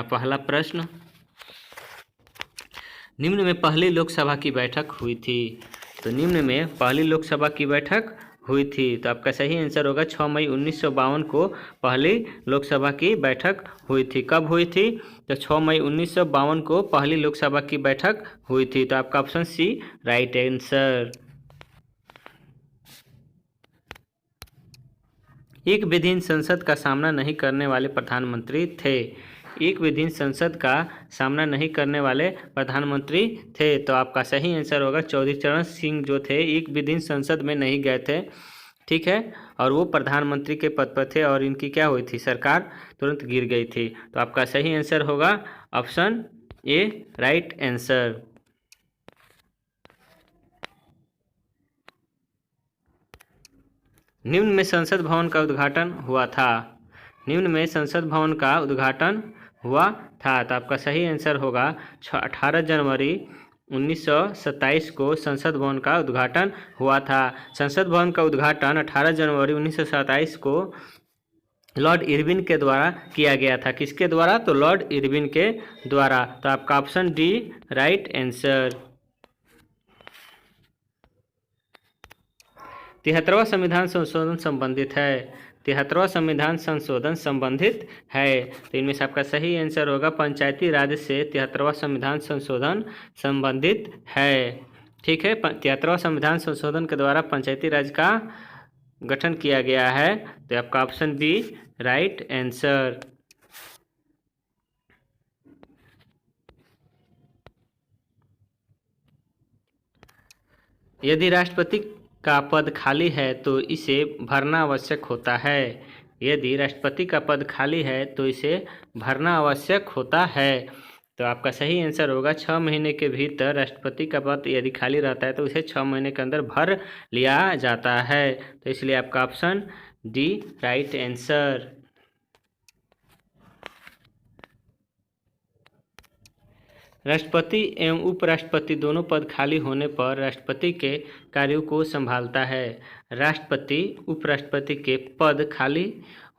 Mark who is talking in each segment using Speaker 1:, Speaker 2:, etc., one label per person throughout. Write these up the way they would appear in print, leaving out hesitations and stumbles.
Speaker 1: अपना पहला प्रश्न, निम्न में पहली लोकसभा की बैठक हुई थी। तो निम्न में पहली लोकसभा की बैठक हुई थी, तो आपका सही आंसर होगा 6 मई 1952 को पहली लोकसभा की बैठक हुई थी। कब हुई थी? तो 6 मई 1952 को पहली लोकसभा की बैठक हुई थी। तो आपका ऑप्शन सी राइट आंसर। एक विधीन संसद का सामना नहीं करने वाले प्रधानमंत्री थे। एक विधीन संसद का सामना नहीं करने वाले प्रधानमंत्री थे, तो आपका सही आंसर होगा चौधरी चरण सिंह जो थे एक विधीन संसद में नहीं गए थे, ठीक है, और वो प्रधानमंत्री के पद पर थे और इनकी क्या हुई थी, सरकार तुरंत गिर गई थी। तो आपका सही आंसर होगा ऑप्शन ए राइट आंसर। निम्न में संसद भवन का उद्घाटन हुआ था। निम्न में संसद भवन का उद्घाटन हुआ था, तो आपका सही आंसर होगा 18 जनवरी 1927 को संसद भवन का उद्घाटन हुआ था। संसद भवन का उद्घाटन 18 जनवरी 1927 को लॉर्ड इरविन के द्वारा किया गया था। किसके द्वारा? तो लॉर्ड इरविन के द्वारा। तो आपका ऑप्शन डी राइट आंसर। 73वां संविधान संशोधन संबंधित है। 73वां संविधान संशोधन संबंधित है, तो इनमें से आपका सही आंसर होगा पंचायती राज से 73वां संविधान संशोधन संबंधित है, ठीक है। 73वां संविधान संशोधन के द्वारा पंचायती राज का गठन किया गया है, तो आपका ऑप्शन बी राइट आंसर। यदि राष्ट्रपति का पद खाली है तो इसे भरना आवश्यक होता है। यदि राष्ट्रपति का पद खाली है तो इसे भरना आवश्यक होता है, तो आपका सही आंसर होगा 6 महीने के भीतर राष्ट्रपति का पद यदि खाली रहता है तो उसे 6 महीने के अंदर भर लिया जाता है, तो इसलिए आपका ऑप्शन डी राइट आंसर। राष्ट्रपति एवं उपराष्ट्रपति दोनों पद खाली होने पर राष्ट्रपति के कार्यों को संभालता है। राष्ट्रपति उपराष्ट्रपति के पद खाली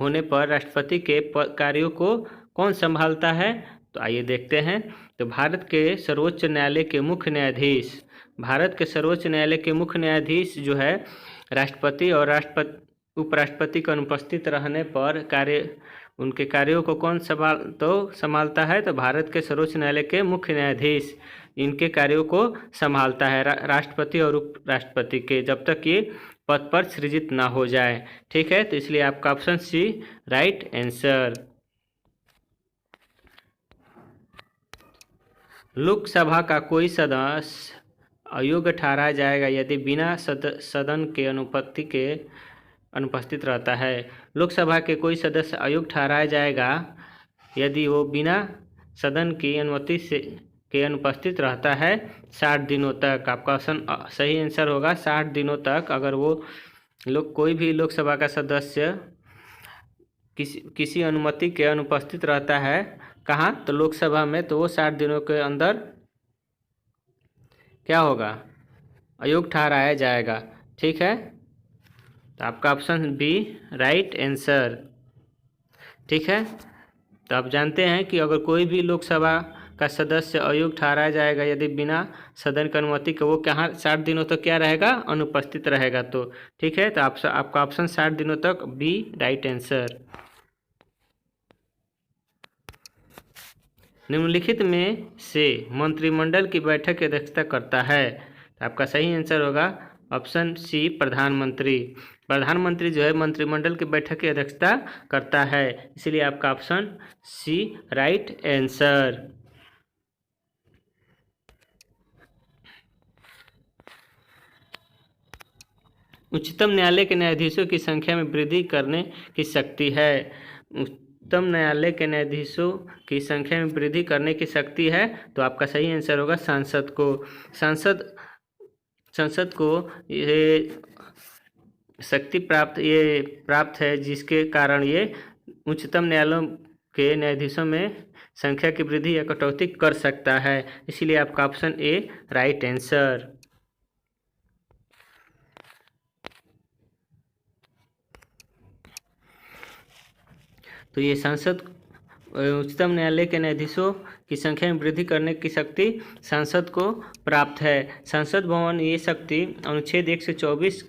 Speaker 1: होने पर राष्ट्रपति के कार्यों को कौन संभालता है? तो आइए देखते हैं। तो भारत के सर्वोच्च न्यायालय के मुख्य न्यायाधीश, भारत के सर्वोच्च न्यायालय के मुख्य न्यायाधीश जो है राष्ट्रपति और उपराष्ट्रपति के अनुपस्थित रहने पर उनके कार्यों को कौन संभालता है? तो भारत के सर्वोच्च न्यायालय के मुख्य न्यायाधीश इनके कार्यों को संभालता है, राष्ट्रपति और उपराष्ट्रपति के, जब तक ये पद पर सृजित ना हो जाए, ठीक है। तो इसलिए आपका option C right answer. Lok Sabha का कोई सदस्य अयोग्य ठहराया जाएगा यदि बिना सदन के अनुपस्थित रहता है। लोकसभा के कोई सदस्य अयोग्य ठहराया जाएगा यदि वो बिना सदन की अनुमति के अनुपस्थित रहता है 60 दिनों तक। आपका ऑप्शन सही आंसर होगा 60 दिनों तक। अगर वो कोई भी लोकसभा का सदस्य किसी अनुमति के अनुपस्थित रहता है, कहाँ? तो लोकसभा में, तो वो 60 दिनों के अंदर क्या होगा? अयोग्य ठहराया जाएगा, ठीक है। तो आपका ऑप्शन बी राइट आंसर, ठीक है। तो आप जानते हैं कि अगर कोई भी लोकसभा का सदस्य अयोग्य ठहराया जाएगा यदि बिना सदन की अनुमति के, वो कहाँ 60 दिनों तक क्या रहेगा? अनुपस्थित रहेगा, तो ठीक है। तो आपका ऑप्शन 60 दिनों तक बी राइट आंसर। निम्नलिखित में से मंत्रिमंडल की बैठक की अध्यक्षता करता है, तो आपका सही आंसर होगा ऑप्शन सी प्रधानमंत्री। प्रधानमंत्री जो है मंत्रिमंडल की बैठक की अध्यक्षता करता है, इसलिए आपका ऑप्शन सी राइट आंसर। उच्चतम न्यायालय के न्यायाधीशों की संख्या में वृद्धि करने की शक्ति है। उच्चतम न्यायालय के न्यायाधीशों की संख्या में वृद्धि करने की शक्ति है, तो आपका सही आंसर होगा सांसद को। संसद को ये शक्ति प्राप्त है, जिसके कारण ये उच्चतम न्यायालयों के न्यायाधीशों में संख्या की वृद्धि या कटौती कर सकता है, इसलिए आपका ऑप्शन ए राइट आंसर। तो ये संसद उच्चतम न्यायालय के न्यायाधीशों की संख्या में वृद्धि करने की शक्ति संसद को प्राप्त है। संसद भवन ये शक्ति अनुच्छेद 124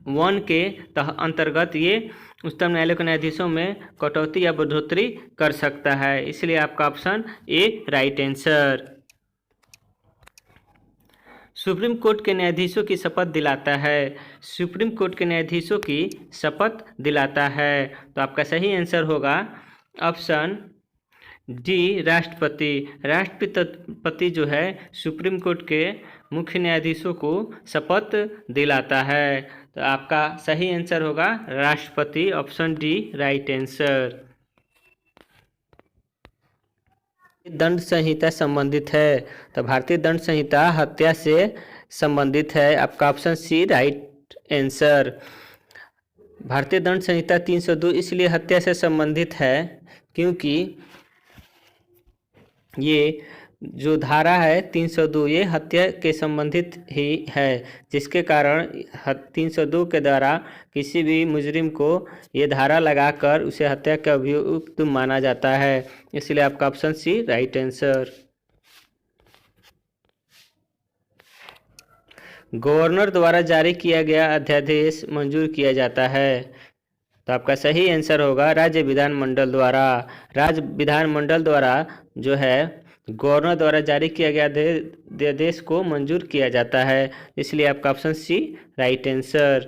Speaker 1: 1 के अंतर्गत ये उच्चतम न्यायालय के न्यायाधीशों में कटौती या बढ़ोतरी कर सकता है। इसलिए आपका option A right answer. Supreme court के न्यायाधीशों की शपथ दिलाता है। सुप्रीम कोर्ट के न्यायाधीशों की शपथ दिलाता है, तो आपका सही आंसर होगा ऑप्शन डी राष्ट्रपति। राष्ट्रपति जो है सुप्रीम कोर्ट के मुख्य न्यायाधीशों को शपथ दिलाता है, तो आपका सही आंसर होगा राष्ट्रपति, ऑप्शन डी राइट आंसर। दंड संहिता संबंधित है, तो भारतीय दंड संहिता हत्या से संबंधित है, आपका ऑप्शन सी राइट आंसर। भारतीय दंड संहिता 302 इसलिए हत्या से संबंधित है क्योंकि ये जो धारा है 302 ये हत्या के संबंधित ही है, जिसके कारण 302 के द्वारा किसी भी मुजरिम को ये धारा लगाकर उसे हत्या का अभियुक्त माना जाता है। इसलिए आपका option C right answer. Governor द्वारा जारी किया गया अध्यादेश मंजूर किया जाता है, तो आपका सही आंसर होगा राज्य विधानमंडल द्वारा। राज्य विधानमंडल द्वारा जो है गवर्नर द्वारा जारी किया गया अध्यादेश को मंजूर किया जाता है, इसलिए आपका option C right answer.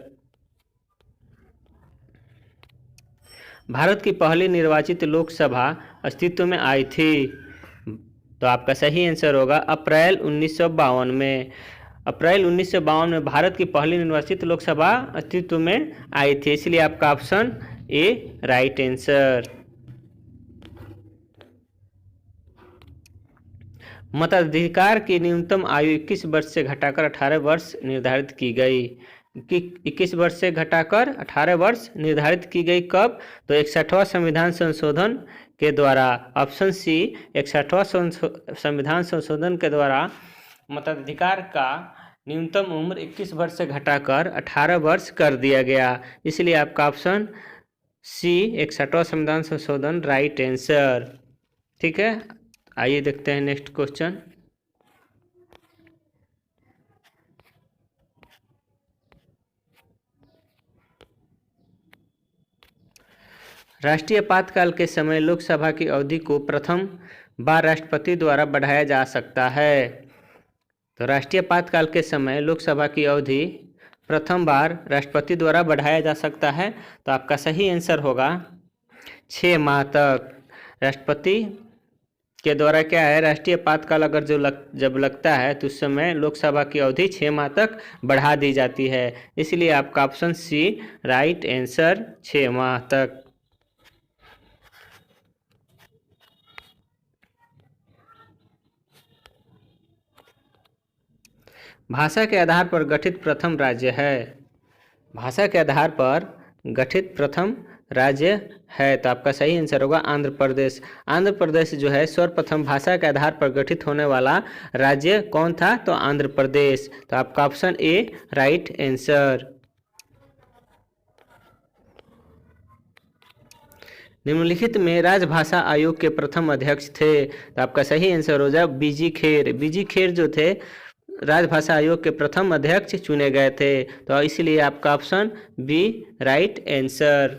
Speaker 1: Bharat की पहली निर्वाचित लोकसभा अस्तित्व में आई थी, तो आपका सही आंसर होगा अप्रैल 1952 में। अप्रैल 1952 में भारत की पहली निर्वाचित लोकसभा अस्तित्व में आई थी, इसलिए आपका ऑप्शन ए राइट आंसर। मताधिकार की न्यूनतम आयु 21 वर्ष से घटाकर 18 वर्ष निर्धारित की गई। 21 वर्ष से घटाकर 18 वर्ष निर्धारित की गई कब? तो 61वां संविधान संशोधन के द्वारा, ऑप्शन सी 61वां संविधान संशोधन के द्वारा मताधिकार का न्यूनतम उम्र 21 वर्ष से घटाकर 18 वर्ष कर दिया गया, इसलिए आपका ऑप्शन सी 61वां संविधान संशोधन राइट आंसर। ठीक है, आइए देखते हैं नेक्स्ट क्वेश्चन। राष्ट्रीय आपातकाल के समय लोकसभा की अवधि को प्रथम बार राष्ट्रपति द्वारा बढ़ाया जा सकता है। तो राष्ट्रीय आपातकाल के समय लोकसभा की अवधि प्रथम बार राष्ट्रपति द्वारा बढ़ाया जा सकता है, तो आपका सही आंसर होगा 6 माह तक। राष्ट्रपति के द्वारा क्या है, राष्ट्रीय आपातकाल अगर जब लगता है तो उस समय लोकसभा की अवधि 6 माह तक बढ़ा दी जाती है, इसलिए आपका ऑप्शन सी राइट आंसर 6 माह तक। भाषा के आधार पर गठित प्रथम राज्य है। भाषा के आधार पर गठित प्रथम राज्य है, तो आपका सही आंसर होगा आंध्र प्रदेश। आंध्र प्रदेश जो है सर्वप्रथम भाषा के आधार पर गठित होने वाला राज्य कौन था? तो आंध्र प्रदेश, तो आपका ऑप्शन ए राइट आंसर। निम्नलिखित में राजभाषा आयोग के प्रथम अध्यक्ष थे, तो आपका सही आंसर हो जाए बीजी खेर। बीजी खेर जो थे राजभाषा आयोग के प्रथम अध्यक्ष चुने गए थे, तो इसलिए आपका ऑप्शन बी राइट आंसर।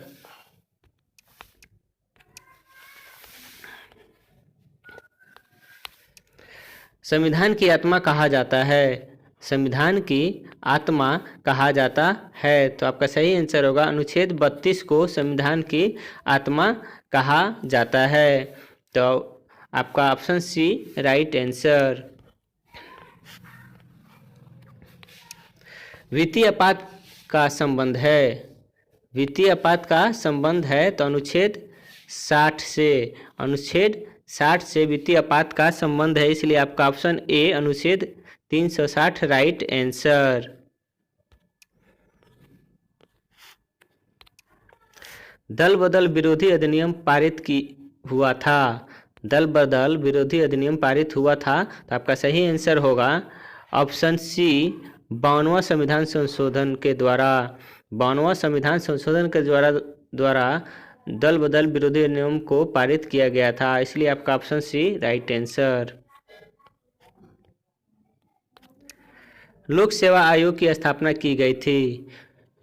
Speaker 1: संविधान की आत्मा कहा जाता है। संविधान की आत्मा कहा जाता है, तो आपका सही आंसर होगा अनुच्छेद 32 को संविधान की आत्मा कहा जाता है, तो आपका ऑप्शन सी राइट आंसर। वित्तीय आपात का संबंध है। वित्तीय आपात का संबंध है, तो अनुच्छेद 60 से वित्तीय आपात का संबंध है, इसलिए आपका ऑप्शन ए अनुच्छेद 360 राइट आंसर। दल बदल विरोधी अधिनियम पारित हुआ था। दल बदल विरोधी अधिनियम पारित हुआ था, तो आपका सही आंसर होगा ऑप्शन सी 52वां संविधान संशोधन के द्वारा। 52वां संविधान संशोधन के द्वारा दल बदल विरोधी नियम को पारित किया गया था, इसलिए आपका ऑप्शन सी राइट आंसर। लोक सेवा आयोग की स्थापना की गई थी।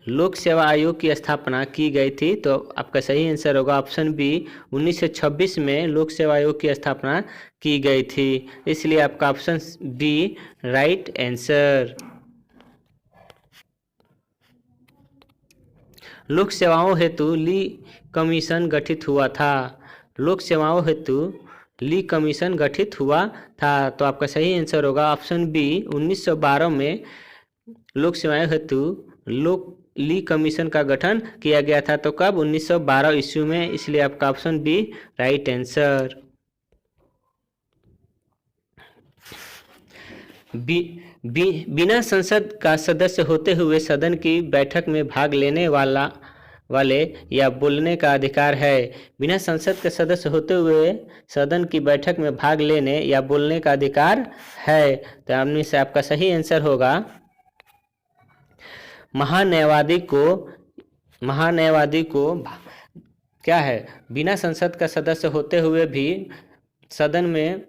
Speaker 1: लोक सेवा आयोग की स्थापना की गई थी, तो आपका सही आंसर होगा ऑप्शन बी 1926 में लोक सेवा आयोग की स्थापना की गई थी, इसलिए आपका ऑप्शन बी राइट आंसर। लोक सेवाओं हेतु ली कमीशन गठित हुआ था। लोक सेवाओं हेतु ली कमीशन गठित हुआ था, तो आपका सही आंसर होगा ऑप्शन बी 1912 में लोक सेवाओं हेतु ली कमीशन का गठन किया गया था। तो कब? 1912 ईस्वी में, इसलिए आपका ऑप्शन बी राइट आंसर। बिना संसद का सदस्य होते हुए सदन की बैठक में भाग लेने वाले या बोलने का अधिकार है। बिना संसद के सदस्य होते हुए सदन की बैठक में भाग लेने या बोलने का अधिकार है, तो इनमें से आपका सही आंसर होगा महान्यायवादी को क्या है? बिना संसद का सदस्य होते हुए भी सदन में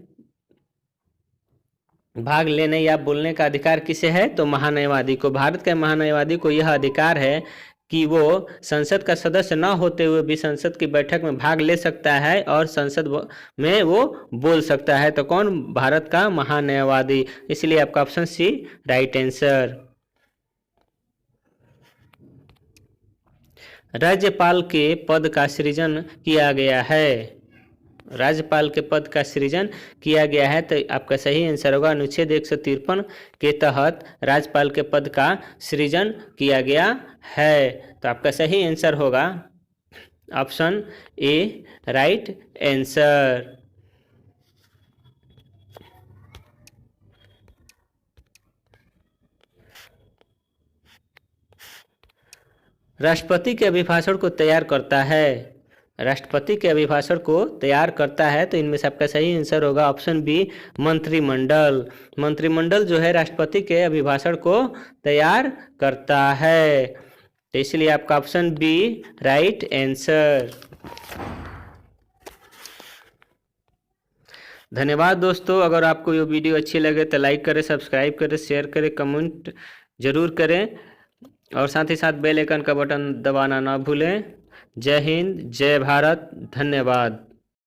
Speaker 1: भाग लेने या बोलने का अधिकार किसे है? तो महान्यायवादी को। भारत के महान्यायवादी को यह अधिकार है कि वो संसद का सदस्य न होते हुए भी संसद की बैठक में भाग ले सकता है और संसद में वो बोल सकता है। तो कौन? भारत का महान्यायवादी, इसलिए आपका ऑप्शन सी राइट आंसर। राज्यपाल के पद का सृजन किया गया है। राज्यपाल के पद का सृजन किया गया है, तो आपका सही आंसर होगा अनुच्छेद 153 के तहत राज्यपाल के पद का सृजन किया गया है, तो आपका सही आंसर होगा ऑप्शन ए राइट आंसर। राष्ट्रपति के अभिभाषण को तैयार करता है। राष्ट्रपति के अभिभाषण को तैयार करता है, तो इनमें से आपका सही आंसर होगा ऑप्शन बी मंत्रिमंडल। मंत्रिमंडल जो है राष्ट्रपति के अभिभाषण को तैयार करता है, तो इसलिए आपका ऑप्शन बी राइट आंसर। धन्यवाद दोस्तों। अगर आपको ये वीडियो अच्छी लगे तो लाइक करें, सब्सक्राइब करें, शेयर करें, कमेंट जरूर करें और साथ ही साथ बेल आइकन का बटन दबाना ना भूलें। जय हिंद, जय भारत, धन्यवाद।